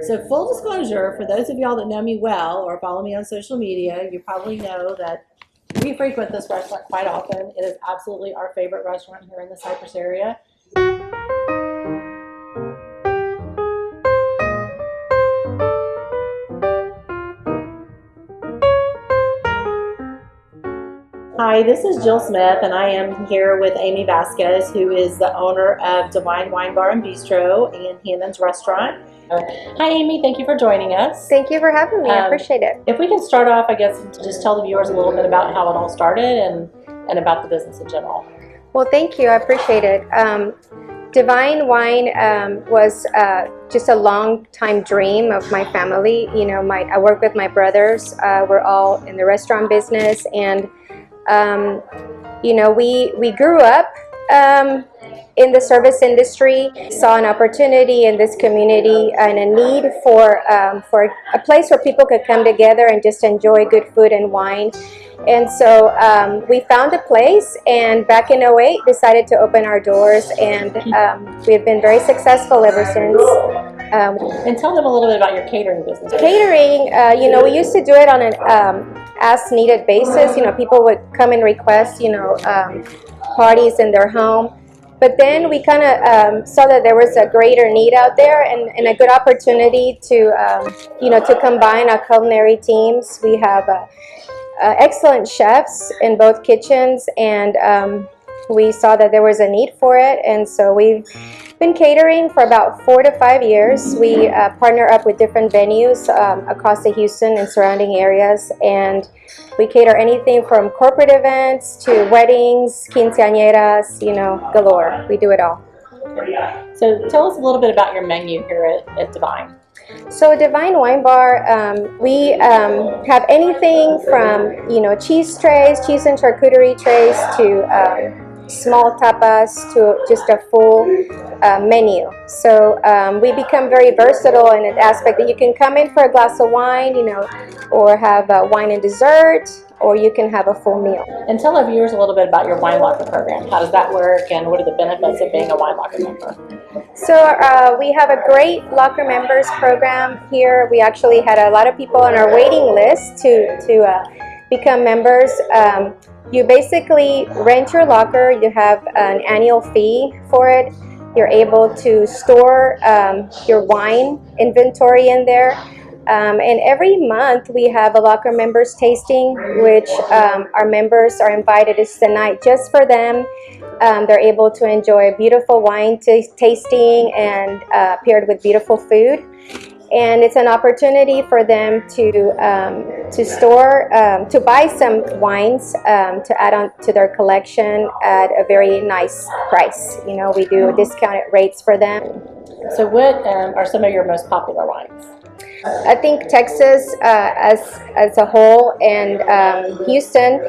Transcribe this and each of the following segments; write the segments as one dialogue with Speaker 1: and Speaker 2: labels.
Speaker 1: So full disclosure, for those of y'all that know me well or follow me on social media, you probably know that we frequent this restaurant quite often. It is absolutely our favorite restaurant here in the Cypress area. Hi, this is Jill Smith, and I am here with Amy Vasquez, who is the owner of DVine Wine Bar and Bistro and Hannon's Restaurant. Hi, Amy. Thank you for joining us.
Speaker 2: Thank you for having me. I appreciate it.
Speaker 1: If we can start off, I guess, just tell the viewers a little bit about how it all started and about the business in general.
Speaker 2: Well, thank you. I appreciate it. DVine Wine was just a long time dream of my family. You know, I work with my brothers. We're all in the restaurant business, and you know, we grew up in the service industry, saw an opportunity in this community and a need for a place where people could come together and just enjoy good food and wine. And so we found a place, and back in 2008 decided to open our doors, and we've been very successful ever since.
Speaker 1: And tell them a little bit about your catering business.
Speaker 2: Catering, you know, we used to do it on an as-needed basis. You know, people would come and request, you know, parties in their home. But then we kind of saw that there was a greater need out there, and a good opportunity to, you know, to combine our culinary teams. We have excellent chefs in both kitchens, and we saw that there was a need for it, and so we've been catering for about 4 to 5 years. We partner up with different venues across the Houston and surrounding areas, and we cater anything from corporate events to weddings, quinceañeras, you know, galore. We do it all.
Speaker 1: So tell us a little bit about your menu here at DVine.
Speaker 2: So DVine Wine Bar, we have anything from, you know, cheese trays, cheese and charcuterie trays, to small tapas, to just a full menu. So we become very versatile in an aspect that you can come in for a glass of wine, you know, or have wine and dessert, or you can have a full meal.
Speaker 1: And tell our viewers a little bit about your wine locker program. How does that work, and what are the benefits of being a wine locker member?
Speaker 2: So we have a great locker members program here. We actually had a lot of people on our waiting list to become members. You basically rent your locker. You have an annual fee for it. You're able to store your wine inventory in there. And every month we have a locker members tasting, which our members are invited. It's the night just for them. They're able to enjoy a beautiful wine tasting and paired with beautiful food. And it's an opportunity for them to store, to buy some wines to add on to their collection at a very nice price. You know, we do discounted rates for them.
Speaker 1: So what are some of your most popular wines?
Speaker 2: I think Texas as a whole, and Houston,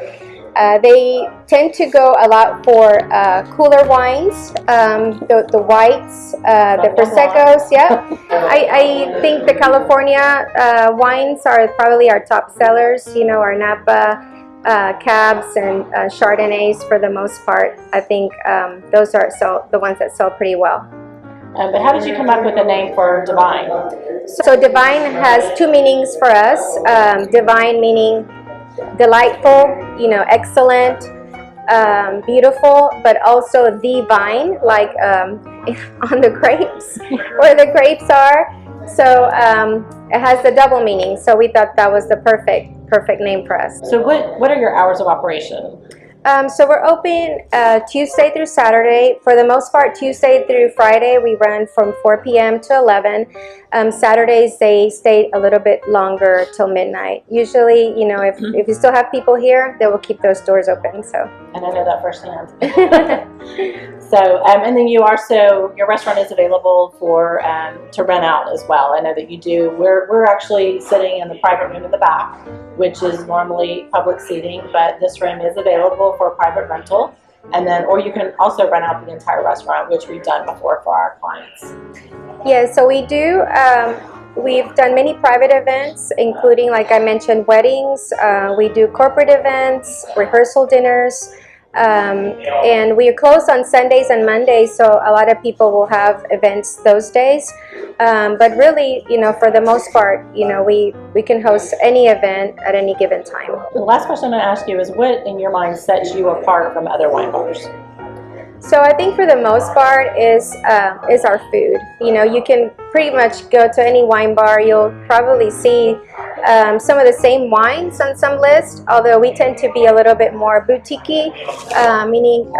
Speaker 2: they tend to go a lot for cooler wines, the whites, the Prosecco's. Yeah, I think the California wines are probably our top sellers. You know, our Napa, Cabs, and Chardonnays for the most part. I think those are the ones that sell pretty well.
Speaker 1: But how did you come up with a name for DVine?
Speaker 2: So DVine has two meanings for us. DVine meaning delightful, you know, excellent, beautiful, but also the vine, like on the grapes, where the grapes are. So it has the double meaning. So we thought that was the perfect name for us.
Speaker 1: So what are your hours of operation?
Speaker 2: So we're open Tuesday through Saturday. For the most part, Tuesday through Friday, we run from 4 p.m. to 11. Saturdays, they stay a little bit longer till midnight. Usually, you know, if you still have people here, they will keep those doors open. So.
Speaker 1: And I know that firsthand. So, and then your restaurant is available for to rent out as well. I know that you do. We're actually sitting in the private room in the back, which is normally public seating, but this room is available for private rental. And then, or you can also rent out the entire restaurant, which we've done before for our clients.
Speaker 2: Yeah, so we do. We've done many private events, including, like I mentioned, weddings. We do corporate events, rehearsal dinners. And we are closed on Sundays and Mondays, so a lot of people will have events those days. But really, for the most part, we can host any event at any given time.
Speaker 1: The last question I'm going to ask you is, what in your mind sets you apart from other wine bars?
Speaker 2: So I think for the most part is our food. You can pretty much go to any wine bar. You'll probably see some of the same wines on some lists, although we tend to be a little bit more boutique-y, meaning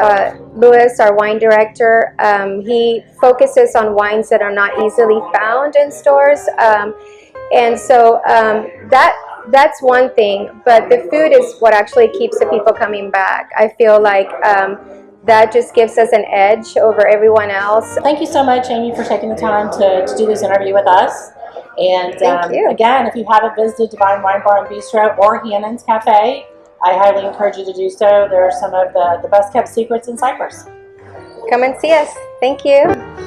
Speaker 2: Louis, our wine director, he focuses on wines that are not easily found in stores. And so that's one thing, but the food is what actually keeps the people coming back. I feel like that just gives us an edge over everyone else.
Speaker 1: Thank you so much, Amy, for taking the time to do this interview with us. And
Speaker 2: Thank you.
Speaker 1: Again, if you haven't visited DVine Wine Bar and Bistro or Hannon's Cafe, I highly encourage you to do so. There are some of the best kept secrets in Cypress.
Speaker 2: Come and see us. Thank you.